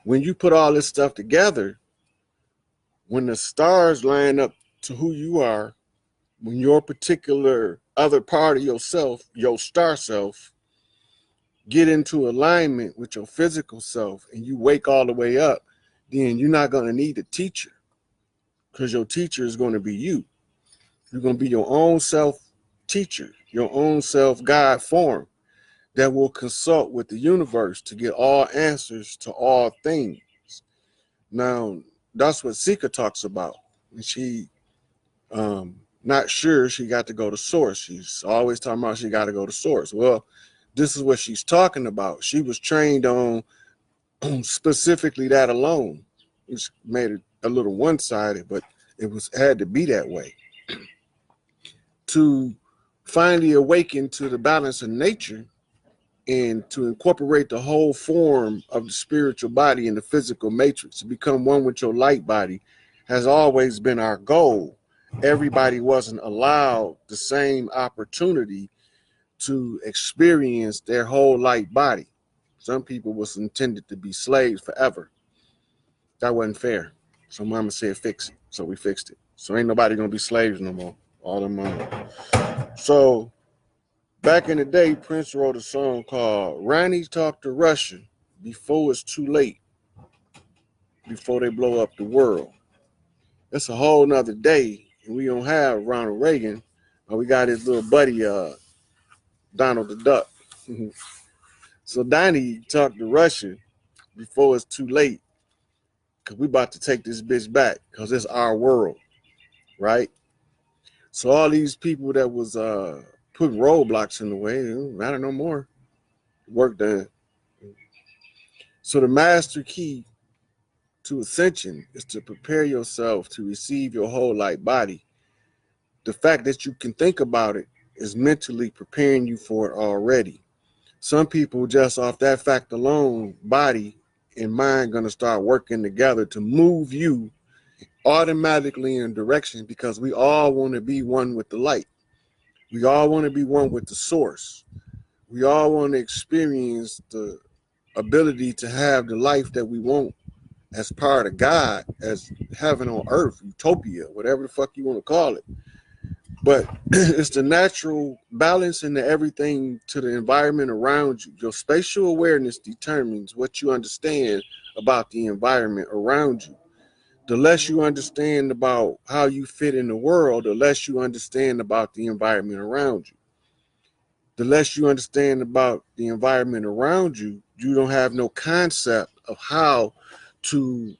when you put all this stuff together, when the stars line up to who you are, when your particular other part of yourself, your star self, get into alignment with your physical self and you wake all the way up, then you're not going to need a teacher, because your teacher is going to be you. You're going to be your own self teacher, your own self guide form that will consult with the universe to get all answers to all things. Now, that's what Sika talks about. And she not sure she got to go to source. She's always talking about she got to go to source. Well, this is what she's talking about. She was trained on specifically that alone, which made it a little one-sided, but it had to be that way. To finally awaken to the balance of nature and to incorporate the whole form of the spiritual body in the physical matrix, to become one with your light body, has always been our goal. Everybody wasn't allowed the same opportunity to experience their whole light body. Some people was intended to be slaves forever. That wasn't fair. So mama said, fix it. So we fixed it. So ain't nobody gonna be slaves no more. All them So back in the day, Prince wrote a song called Ronnie Talk to Russia Before It's Too Late, before they blow up the world. That's a whole nother day. And we don't have Ronald Reagan. We got his little buddy, Donald the Duck. So Donnie talked to Russia before it's too late, because we about to take this bitch back, because it's our world, right? So all these people that was putting roadblocks in the way, I don't know more. Work done. So the master key to ascension is to prepare yourself to receive your whole light body. The fact that you can think about it is mentally preparing you for it already. Some people, just off that fact alone, body and mind going to start working together to move you automatically in direction, because we all want to be one with the light. We all want to be one with the source. We all want to experience the ability to have the life that we want as part of God, as heaven on earth, utopia, whatever the fuck you want to call it. But it's the natural balance in everything to the environment around you. Your spatial awareness determines what you understand about the environment around you. The less you understand about how you fit in the world, the less you understand about the environment around you. The less you understand about the environment around you, you don't have no concept of how to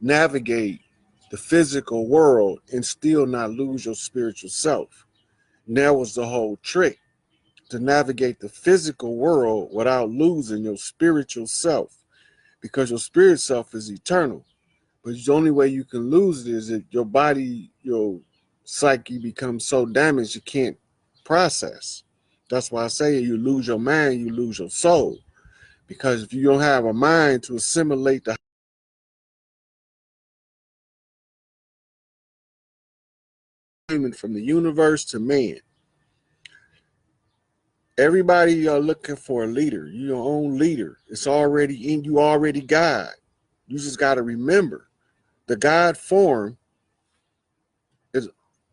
navigate the physical world and still not lose your spiritual self. And that was the whole trick, to navigate the physical world without losing your spiritual self, because your spirit self is eternal. But the only way you can lose it is if your body, your psyche becomes so damaged you can't process. That's why I say you lose your mind, you lose your soul. Because if you don't have a mind to assimilate the from the universe to man. Everybody are looking for a leader. You're your own leader. It's already in you, already God. You just got to remember the God form is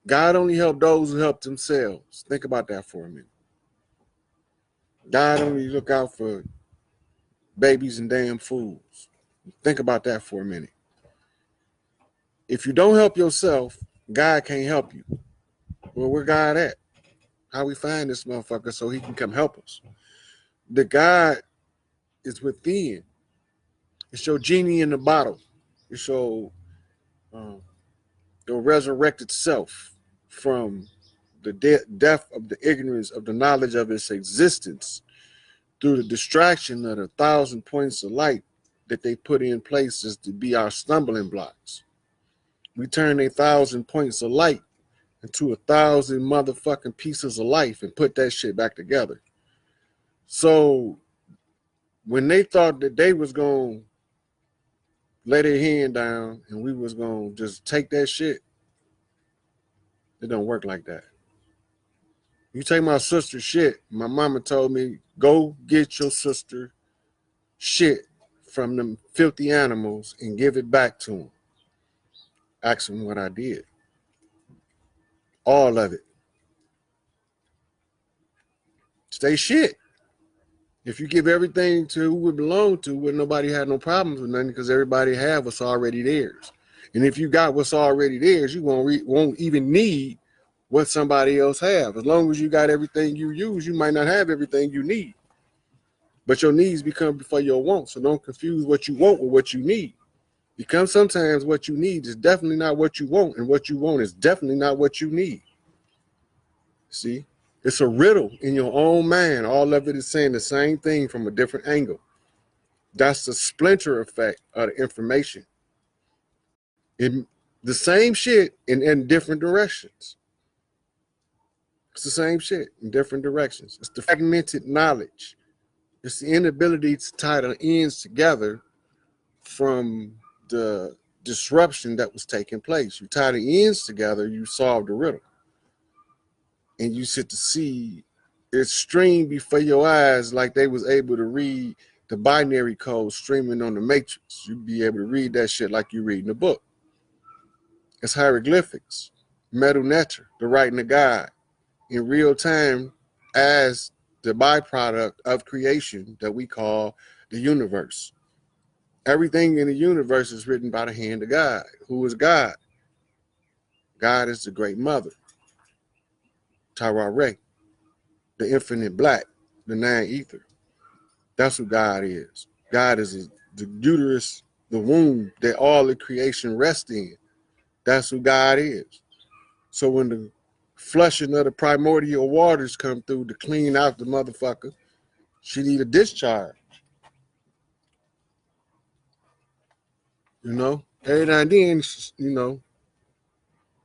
God only help those who help themselves. Think about that for a minute. God only look out for babies and damn fools. Think about that for a minute. If you don't help yourself, God can't help you. Well, where God at? How we find this motherfucker so he can come help us? The God is within. It's your genie in the bottle. It's your resurrected self from the death of the ignorance of the knowledge of its existence through the distraction of the 1,000 points of light that they put in places to be our stumbling blocks. We turn 1,000 points of light into 1,000 motherfucking pieces of life and put that shit back together. So when they thought that they was going to lay their hand down and we was going to just take that shit, it don't work like that. You take my sister's shit, my mama told me, go get your sister shit from them filthy animals and give it back to them. Ask them what I did. All of it. Stay shit. If you give everything to who it belonged to, where nobody had no problems with nothing, because everybody have what's already theirs. And if you got what's already theirs, you won't even need what somebody else have. As long as you got everything you use, you might not have everything you need. But your needs become before your wants. So don't confuse what you want with what you need. Because sometimes what you need is definitely not what you want, and what you want is definitely not what you need. See? It's a riddle in your own mind. All of it is saying the same thing from a different angle. That's the splinter effect of the information. The same shit in different directions. It's the same shit in different directions. It's the fragmented knowledge. It's the inability to tie the ends together from the disruption that was taking place. You tie the ends together, you solve the riddle. And you sit to see it stream before your eyes like they was able to read the binary code streaming on the matrix. You'd be able to read that shit like you reading a book. It's hieroglyphics, metal nature, the writing of God in real time as the byproduct of creation that we call the universe. Everything in the universe is written by the hand of God. Who is God? God is the great mother, Tara Ray, the infinite black, the nine ether. That's who God is. God is the uterus, the womb that all the creation rests in. That's who God is. So when the flushing of the primordial waters come through to clean out the motherfucker, she need a discharge. You know? Every now and then, you know,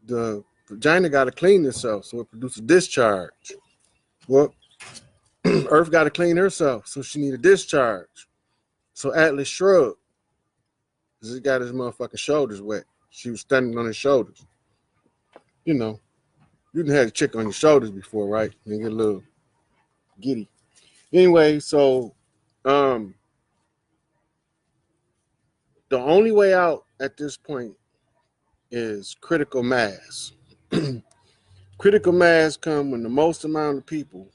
the vagina got to clean itself, so it produces discharge. Well, Earth got to clean herself, so she need a discharge. So Atlas shrugged, because he got his motherfucking shoulders wet. She was standing on his shoulders. You know, you done had a chick on your shoulders before, right? You get a little giddy. Anyway, so the only way out at this point is critical mass. Critical mass come when the most amount of people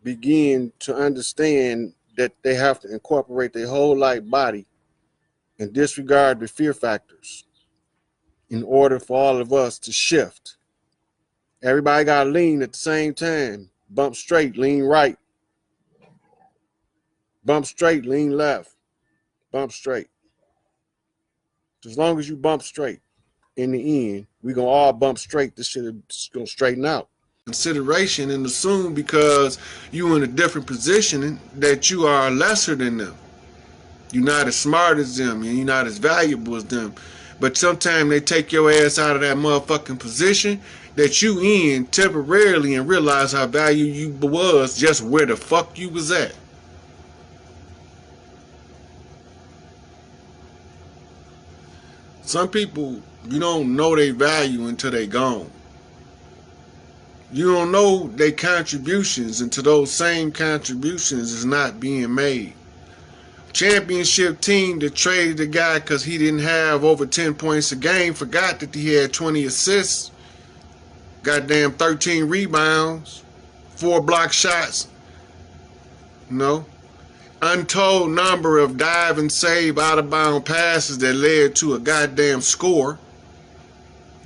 begin to understand that they have to incorporate their whole life body and disregard the fear factors in order for all of us to shift. Everybody got to lean at the same time. Bump straight, lean right. Bump straight, lean left. Bump straight. As long as you bump straight, in the end, we going to all bump straight. This shit is going to straighten out. Consideration and assume because you in a different position that you are lesser than them. You're not as smart as them and you're not as valuable as them. But sometimes they take your ass out of that motherfucking position that you in temporarily and realize how valuable you was just where the fuck you was at. Some people, you don't know their value until they gone. You don't know their contributions until those same contributions is not being made. Championship team that traded the guy because he didn't have over 10 points a game forgot that he had 20 assists, goddamn 13 rebounds, 4 block shots, you know, untold number of dive and save out of bound passes that led to a goddamn score.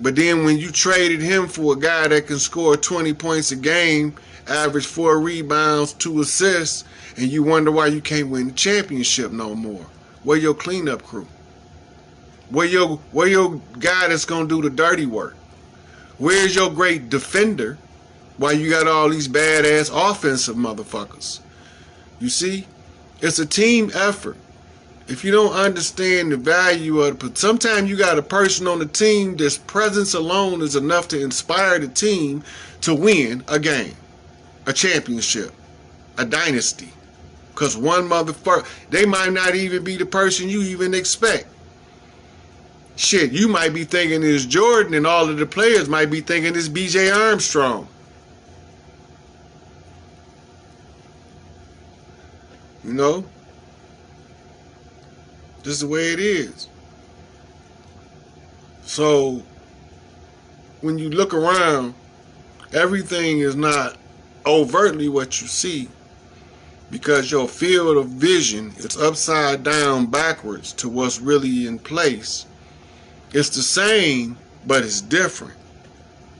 But then when you traded him for a guy that can score 20 points a game, average 4 rebounds, 2 assists, and you wonder why you can't win the championship no more. Where your cleanup crew? Where your guy that's gonna do the dirty work? Where's your great defender? Why you got all these badass offensive motherfuckers? You see, it's a team effort. If you don't understand the value of it, sometimes you got a person on the team, this presence alone is enough to inspire the team to win a game, a championship, a dynasty. Because one motherfucker, they might not even be the person you even expect. Shit, you might be thinking it's Jordan and all of the players might be thinking it's BJ Armstrong. You know? This is the way it is. So when you look around, everything is not overtly what you see, because your field of vision is upside down backwards to what's really in place. It's the same, but it's different.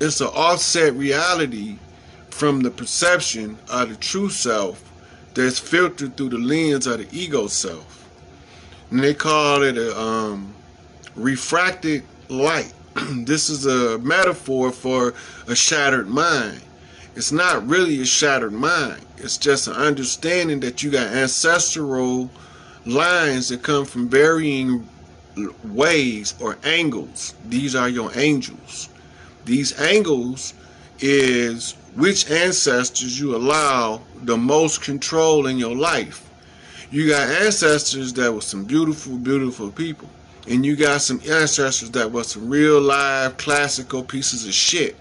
It's an offset reality from the perception of the true self that's filtered through the lens of the ego self. And they call it a refracted light. This is a metaphor for a shattered mind. It's not really a shattered mind. It's just an understanding that you got ancestral lines that come from varying ways or angles. These are your angels. These angles is which ancestors you allow the most control in your life. You got ancestors that were some beautiful, beautiful people. And you got some ancestors that were some real live classical pieces of shit.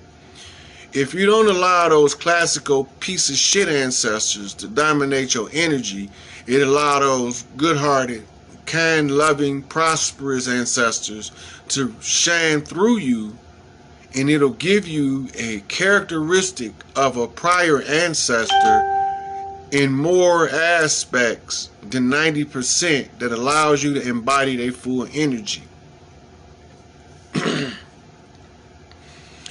If you don't allow those classical piece of shit ancestors to dominate your energy, it allow those good-hearted, kind, loving, prosperous ancestors to shine through you, and it'll give you a characteristic of a prior ancestor in more aspects than 90% that allows you to embody their full energy.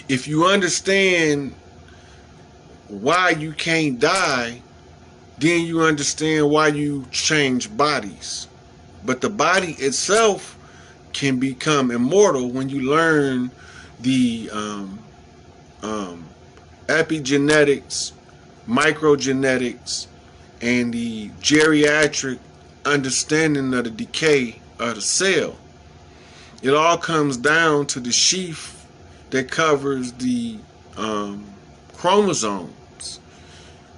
If you understand why you can't die, then you understand why you change bodies. But the body itself can become immortal when you learn the epigenetics, microgenetics, and the geriatric understanding of the decay of the cell. It all comes down to the sheath that covers the chromosomes.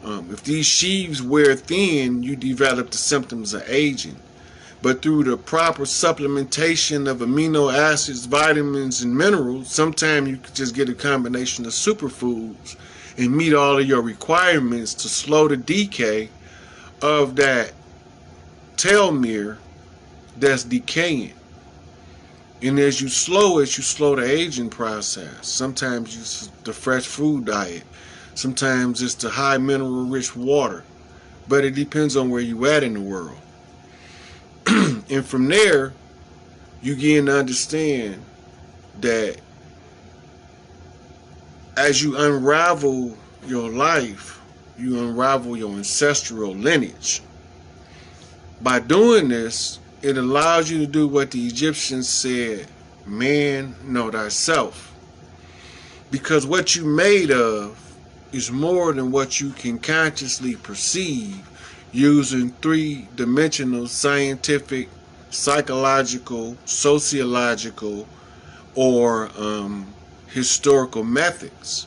If these sheaths wear thin, you develop the symptoms of aging. But through the proper supplementation of amino acids, vitamins, and minerals, sometimes you can just get a combination of superfoods and meet all of your requirements to slow the decay of that telomere that's decaying. And as you slow it, you slow the aging process. Sometimes it's the fresh food diet. Sometimes it's the high mineral rich water. But it depends on where you at in the world. And from there, you begin to understand that as you unravel your life, you unravel your ancestral lineage. By doing this, it allows you to do what the Egyptians said, man, know thyself. Because what you made of is more than what you can consciously perceive using three-dimensional scientific, psychological, sociological, or historical methods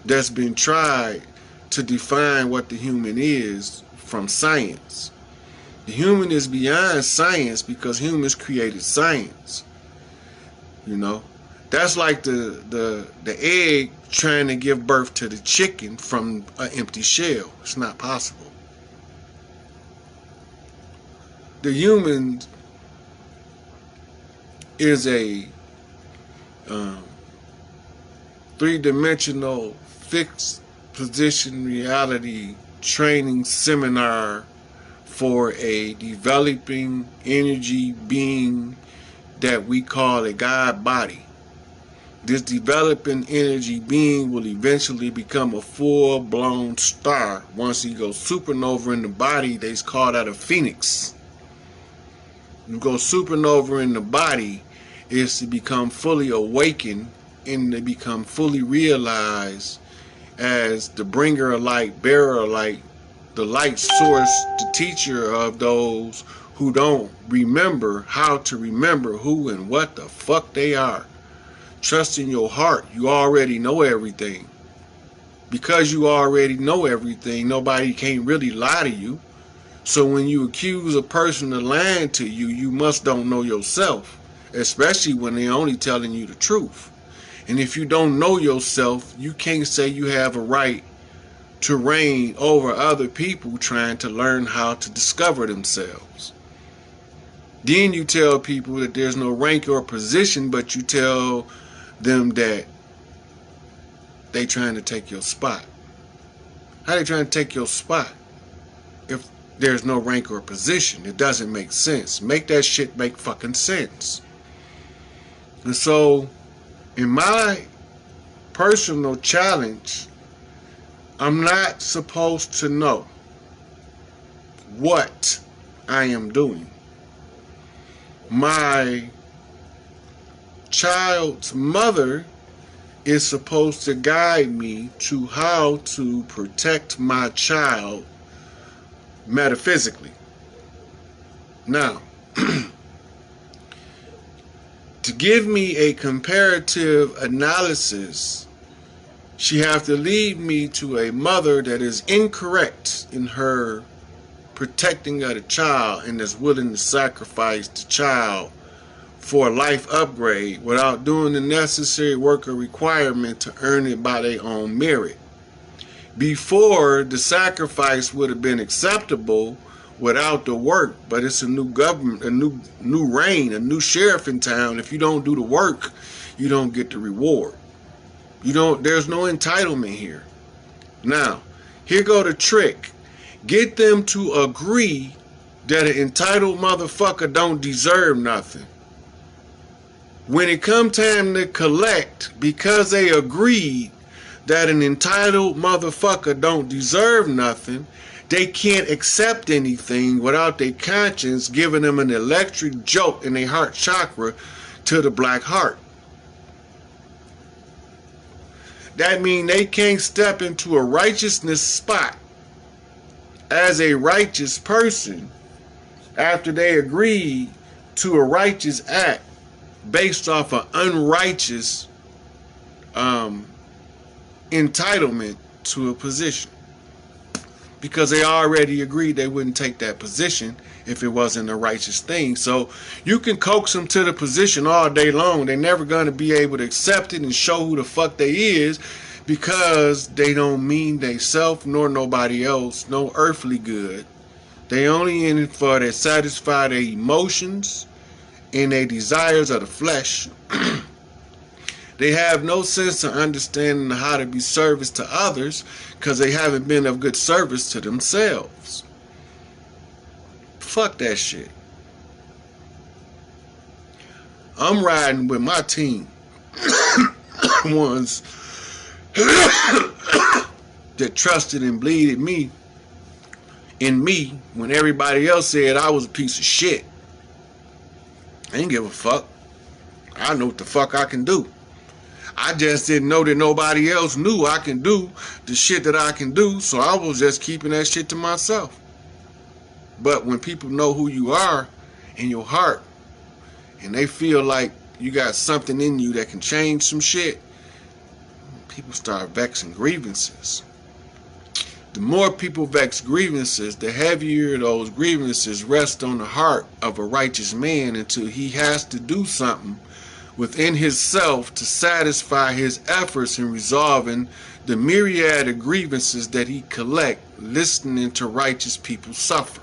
that's been tried to define what the human is from science. The human is beyond science because humans created science. You know, that's like the egg trying to give birth to the chicken from an empty shell. It's not possible. The human is a three-dimensional fixed position reality training seminar for a developing energy being that we call a God body. This developing energy being will eventually become a full-blown star. Once he goes supernova in the body, they call that a phoenix. You go supernova in the body is to become fully awakened and to become fully realized as the bringer of light, bearer of light, the light source, the teacher of those who don't remember how to remember who and what the fuck they are. Trust in your heart. You already know everything. Because you already know everything, nobody can't really lie to you. So when you accuse a person of lying to you, you must don't know yourself, especially when they're only telling you the truth. And if you don't know yourself, you can't say you have a right to reign over other people trying to learn how to discover themselves. Then you tell people that there's no rank or position, but you tell them that they trying to take your spot. How they trying to take your spot if there's no rank or position? It doesn't make sense. Make that shit make fucking sense. And so, in my personal challenge, I'm not supposed to know what I am doing. My child's mother is supposed to guide me to how to protect my child metaphysically. Now, to give me a comparative analysis, she have to lead me to a mother that is incorrect in her protecting of the child and is willing to sacrifice the child for a life upgrade without doing the necessary work or requirement to earn it by their own merit. Before, the sacrifice would have been acceptable without the work, but it's a new government, a new reign, a new sheriff in town. If you don't do the work, you don't get the reward. There's no entitlement here. Now, here go the trick. Get them to agree that an entitled motherfucker don't deserve nothing. When it come time to collect, because they agreed that an entitled motherfucker don't deserve nothing, they can't accept anything without their conscience giving them an electric jolt in their heart chakra to the black heart. That means they can't step into a righteousness spot as a righteous person after they agreed to a righteous act based off an unrighteous entitlement to a position, because they already agreed they wouldn't take that position if it wasn't a righteous thing. So you can coax them to the position all day long. They're never going to be able to accept it and show who the fuck they is, because they don't mean they self nor nobody else no earthly good. They only in it for to satisfy their emotions and their desires of the flesh. They have no sense of understanding how to be service to others because they haven't been of good service to themselves. Fuck that shit. I'm riding with my team. Ones that trusted and bleeded me in me when everybody else said I was a piece of shit. I ain't give a fuck. I know what the fuck I can do. I just didn't know that nobody else knew I can do the shit that I can do, so I was just keeping that shit to myself. But when people know who you are in your heart, and they feel like you got something in you that can change some shit, people start vexing grievances. The more people vex grievances, the heavier those grievances rest on the heart of a righteous man until he has to do something within himself to satisfy his efforts in resolving the myriad of grievances that he collect listening to righteous people suffer.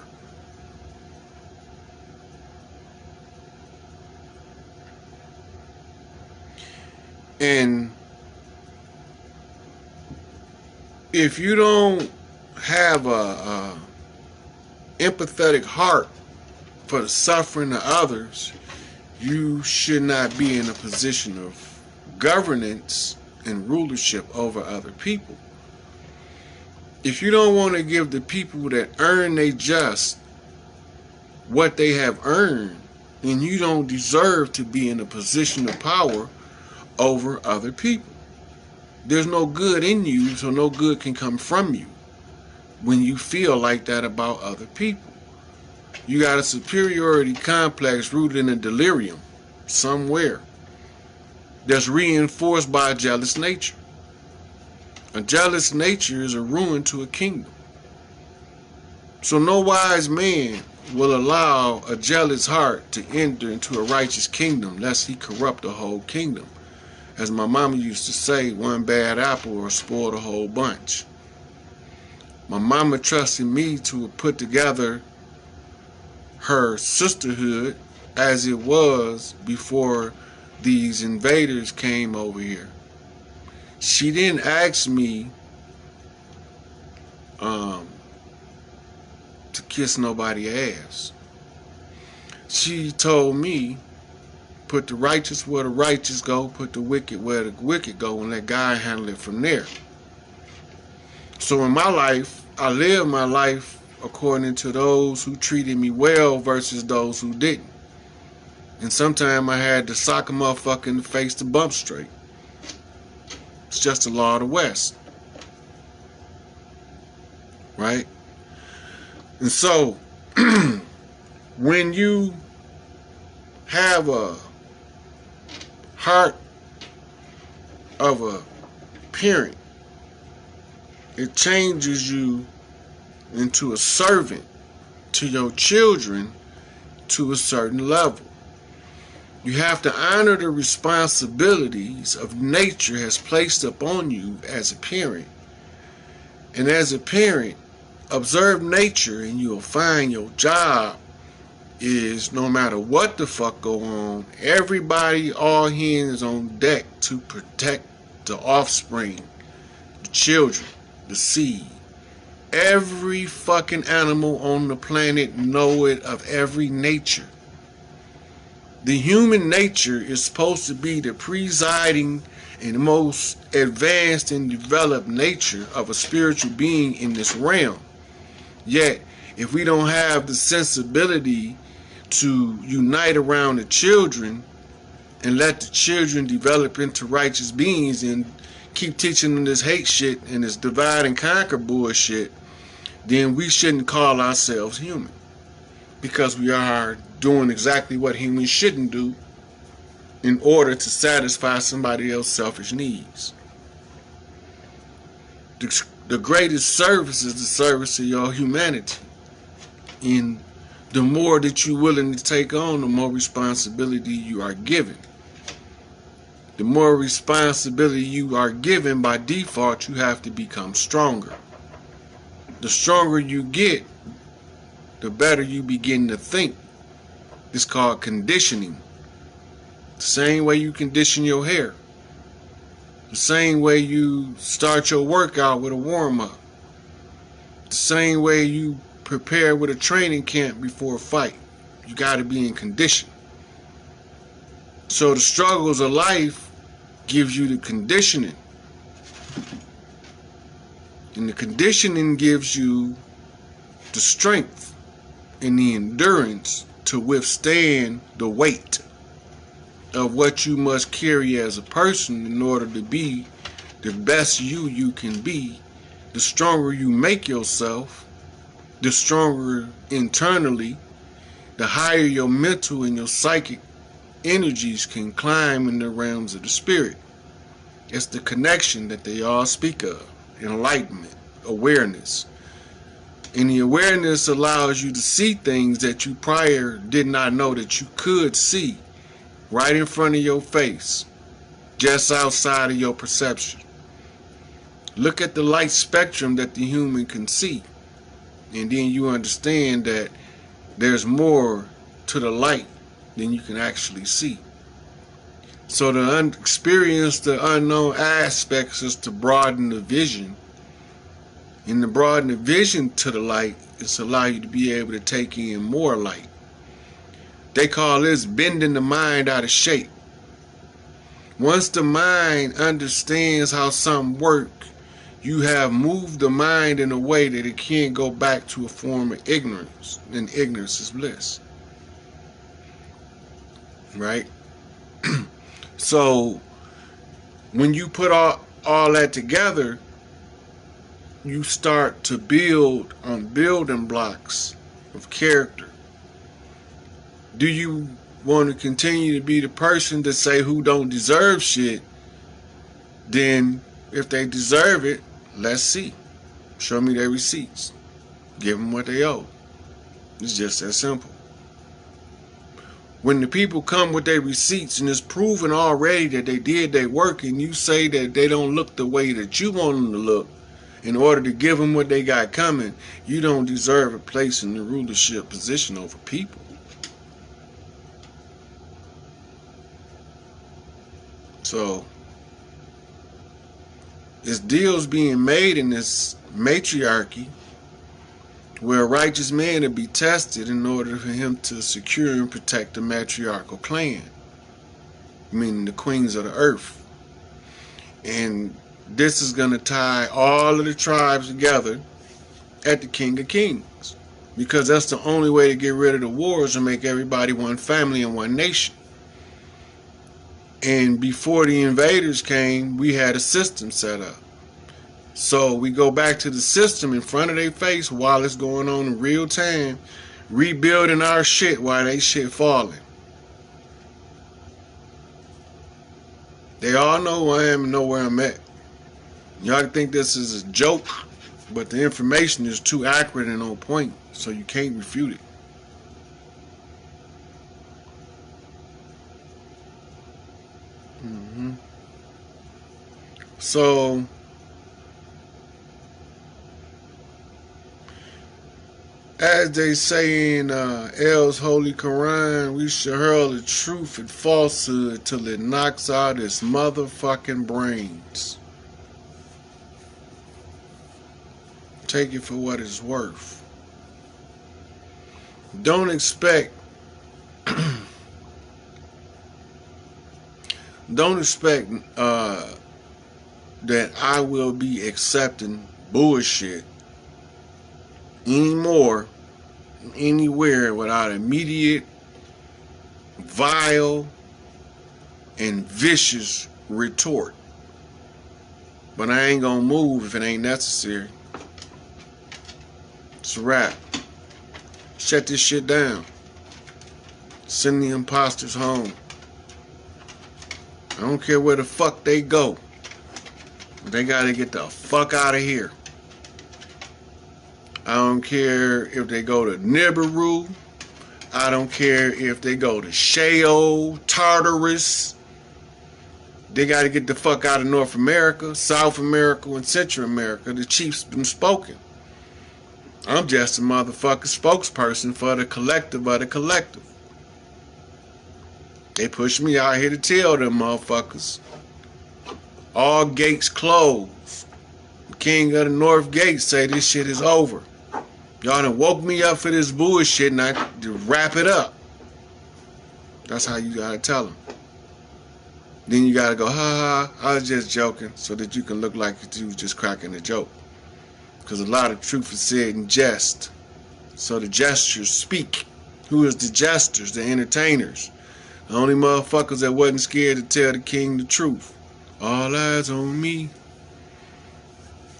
And if you don't have a empathetic heart for the suffering of others, you should not be in a position of governance and rulership over other people. If you don't want to give the people that earn their just what they have earned, then you don't deserve to be in a position of power over other people. There's no good in you, so no good can come from you when you feel like that about other people. You got a superiority complex rooted in a delirium somewhere that's reinforced by a jealous nature. A jealous nature is a ruin to a kingdom. So no wise man will allow a jealous heart to enter into a righteous kingdom lest he corrupt the whole kingdom. As my mama used to say, one bad apple will spoil the whole bunch. My mama trusted me to put together her sisterhood as it was before these invaders came over here. She didn't ask me to kiss nobody's ass. She told me, put the righteous where the righteous go, put the wicked where the wicked go, and let God handle it from there. So in my life, I live my life according to those who treated me well versus those who didn't. And sometimes I had to sock a motherfucker in the face to bump straight. It's just the law of the West. Right? And so, when you have a heart of a parent, it changes you into a servant to your children to a certain level. You have to honor the responsibilities of nature has placed upon you as a parent. And as a parent, observe nature and you'll find your job is, no matter what the fuck go on, everybody, all hands on deck to protect the offspring, the children, the seed. Every fucking animal on the planet know it of every nature. The human nature is supposed to be the presiding and the most advanced and developed nature of a spiritual being in this realm. Yet, if we don't have the sensibility to unite around the children and let the children develop into righteous beings and keep teaching them this hate shit and this divide and conquer bullshit, then we shouldn't call ourselves human, because we are doing exactly what humans shouldn't do in order to satisfy somebody else's selfish needs. The greatest service is the service of your humanity. And the more that you're willing to take on, the more responsibility you are given. The more responsibility you are given, by default, you have to become stronger. The stronger you get, the better you begin to think. It's called conditioning. The same way you condition your hair. The same way you start your workout with a warm-up. The same way you prepare with a training camp before a fight. You got to be in condition. So the struggles of life gives you the conditioning. And the conditioning gives you the strength and the endurance to withstand the weight of what you must carry as a person in order to be the best you can be. The stronger you make yourself, the stronger internally, the higher your mental and your psychic energies can climb in the realms of the spirit. It's the connection that they all speak of. Enlightenment, awareness. And the awareness allows you to see things that you prior did not know that you could see, right in front of your face, just outside of your perception. Look at the light spectrum that the human can see, and then you understand that there's more to the light than you can actually see. So to experience the unknown aspects is to broaden the vision. And to broaden the vision to the light is to allow you to be able to take in more light. They call this bending the mind out of shape. Once the mind understands how something works, you have moved the mind in a way that it can't go back to a form of ignorance. And ignorance is bliss. Right? So, when you put all that together, you start to build on building blocks of character. Do you want to continue to be the person to say who don't deserve shit? Then if they deserve it, let's see. Show me their receipts. Give them what they owe. It's just that simple. When the people come with their receipts and it's proven already that they did their work, and you say that they don't look the way that you want them to look, in order to give them what they got coming, you don't deserve a place in the rulership position over people. So it's deals being made in this matriarchy where a righteous man to be tested in order for him to secure and protect the matriarchal clan, meaning the queens of the earth. And this is going to tie all of the tribes together at the King of Kings, because that's the only way to get rid of the wars and make everybody one family and one nation. And before the invaders came, we had a system set up. So we go back to the system in front of their face while it's going on in real time, rebuilding our shit while they shit falling. They all know who I am and know where I'm at. Y'all think this is a joke, but the information is too accurate and on point, so you can't refute it. So as they say in El's Holy Quran, we should hurl the truth and falsehood till it knocks out its motherfucking brains. Take it for what it's worth. Don't expect that I will be accepting bullshit anymore, anywhere, without immediate, vile, and vicious retort. But I ain't gonna move if it ain't necessary. It's a wrap. Shut this shit down. Send the imposters home. I don't care where the fuck they go. They gotta get the fuck out of here. I don't care if they go to Nibiru. I don't care if they go to Sheol, Tartarus. They gotta get the fuck out of North America, South America, and Central America. The chief's been spoken. I'm just a motherfucking spokesperson for the collective of the collective. They push me out here to tell them motherfuckers. All gates closed. The king of the North Gate say this shit is over. Y'all done woke me up for this bullshit and I to wrap it up. That's how you gotta tell them. Then you gotta go, ha ha, I was just joking, so that you can look like you was just cracking a joke. Because a lot of truth is said in jest. So the jesters speak. Who is the jesters? The entertainers. The only motherfuckers that wasn't scared to tell the king the truth. All eyes on me.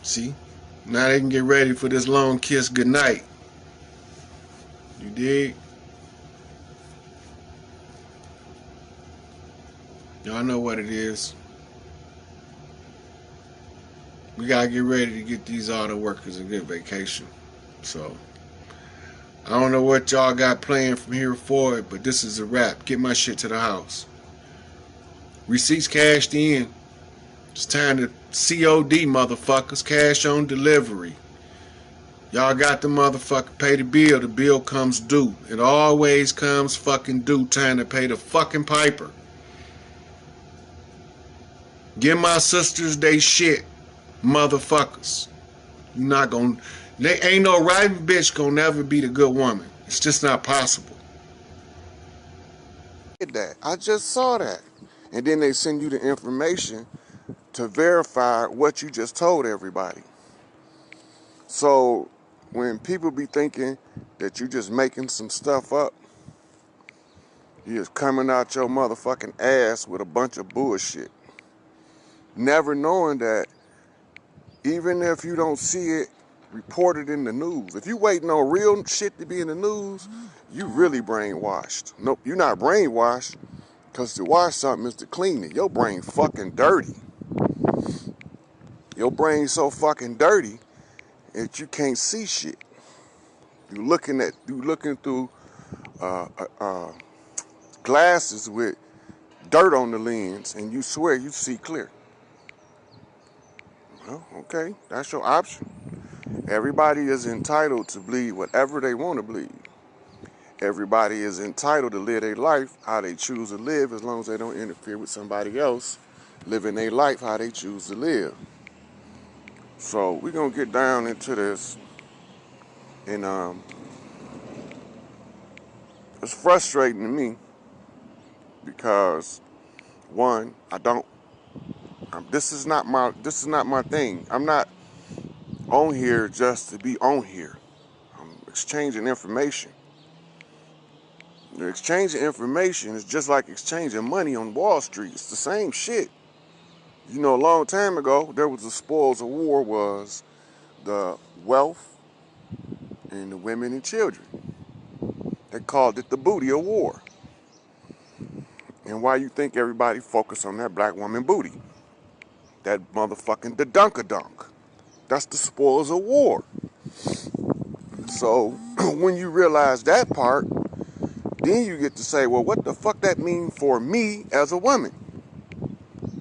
See? Now they can get ready for this long kiss goodnight. You dig? Y'all know what it is. We gotta get ready to get these auto workers a good vacation. So, I don't know what y'all got planned from here forward, but this is a wrap. Get my shit to the house. Receipts cashed in. It's time to COD, motherfuckers. Cash on delivery. Y'all got the motherfucker pay the bill. The bill comes due. It always comes fucking due. Time to pay the fucking piper. Give my sisters they shit, motherfuckers. You're not gonna. They ain't no riding bitch gonna never be the good woman. It's just not possible. That I just saw that, and then they send you the information to verify what you just told everybody. So when people be thinking that you just making some stuff up, you just coming out your motherfucking ass with a bunch of bullshit, never knowing that even if you don't see it reported in the news, if you waiting on real shit to be in the news, you really brainwashed. Nope, you're not brainwashed, because to wash something is to clean it. Your brain fucking dirty. Your brain's so fucking dirty that you can't see shit. You looking through glasses with dirt on the lens, and you swear you see clear. Well, okay, that's your option. Everybody is entitled to bleed whatever they want to bleed. Everybody is entitled to live their life how they choose to live, as long as they don't interfere with somebody else living their life how they choose to live. So we're gonna get down into this, and it's frustrating to me because one, this is not my thing. I'm not on here just to be on here. I'm exchanging information. The exchanging information is just like exchanging money on Wall Street. It's the same shit. You know, a long time ago, there was the spoils of war was the wealth and the women and children. They called it the booty of war. And why you think everybody focused on that black woman booty? That motherfucking dunk. That's the spoils of war. So when you realize that part, then you get to say, well, what the fuck that mean for me as a woman?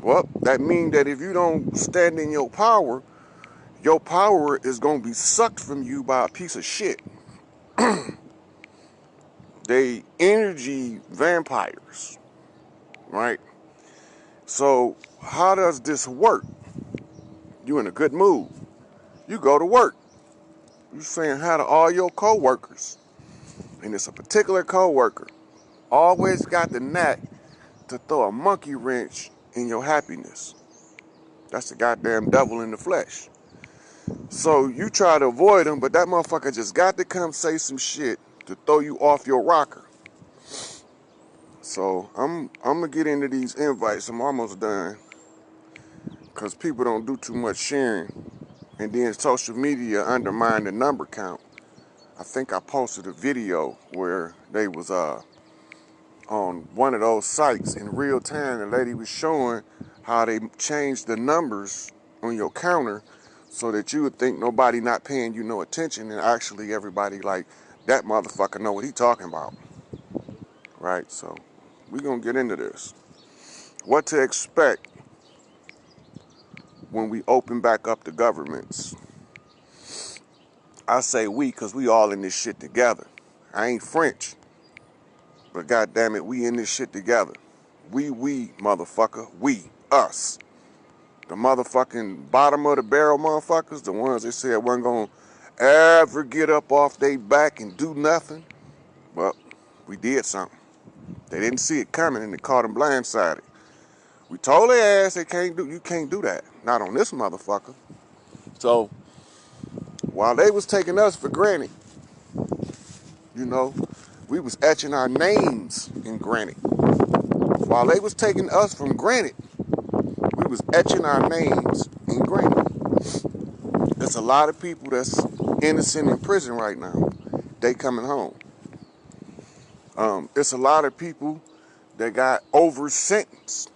Well, that means that if you don't stand in your power is going to be sucked from you by a piece of shit. They energy vampires, right? So how does this work? You in a good mood. You go to work. You saying hi to all your coworkers. And it's a particular coworker. Always got the knack to throw a monkey wrench in your happiness. That's the goddamn devil in the flesh. So you try to avoid him, but that motherfucker just got to come say some shit to throw you off your rocker. So I'm gonna get into these invites. I'm almost done. Cause people don't do too much sharing. And then social media undermine the number count. I think I posted a video where they was on one of those sites in real time. The lady was showing how they changed the numbers on your counter so that you would think nobody not paying you no attention, and actually everybody like, that motherfucker know what he talking about. Right? So we're gonna get into this. What to expect when we open back up the governments. I say we because we all in this shit together. I ain't French, but goddamn it, we in this shit together. We, motherfucker, we, us. The motherfucking bottom of the barrel motherfuckers, the ones that said wasn't gonna ever get up off their back and do nothing. Well, we did something. They didn't see it coming and they caught them blindsided. We told their ass you can't do that. Not on this motherfucker. So, while they was taking us for granted, you know, we was etching our names in granite. While they was taking us from granite, we was etching our names in granite. There's a lot of people that's innocent in prison right now. They coming home. It's a lot of people that got over sentenced.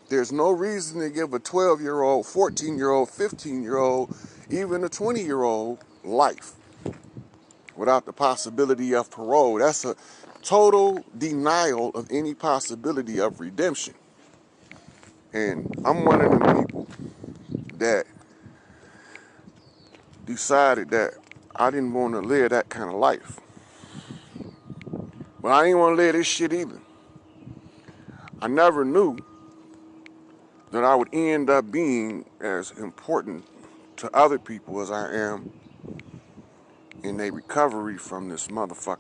There's no reason to give a 12-year-old, 14-year-old, 15-year-old, even a 20-year-old life without the possibility of parole. That's a total denial of any possibility of redemption. And I'm one of them people that decided that I didn't want to live that kind of life. But I didn't want to live this shit either. I never knew that I would end up being as important to other people as I am in their recovery from this motherfucker.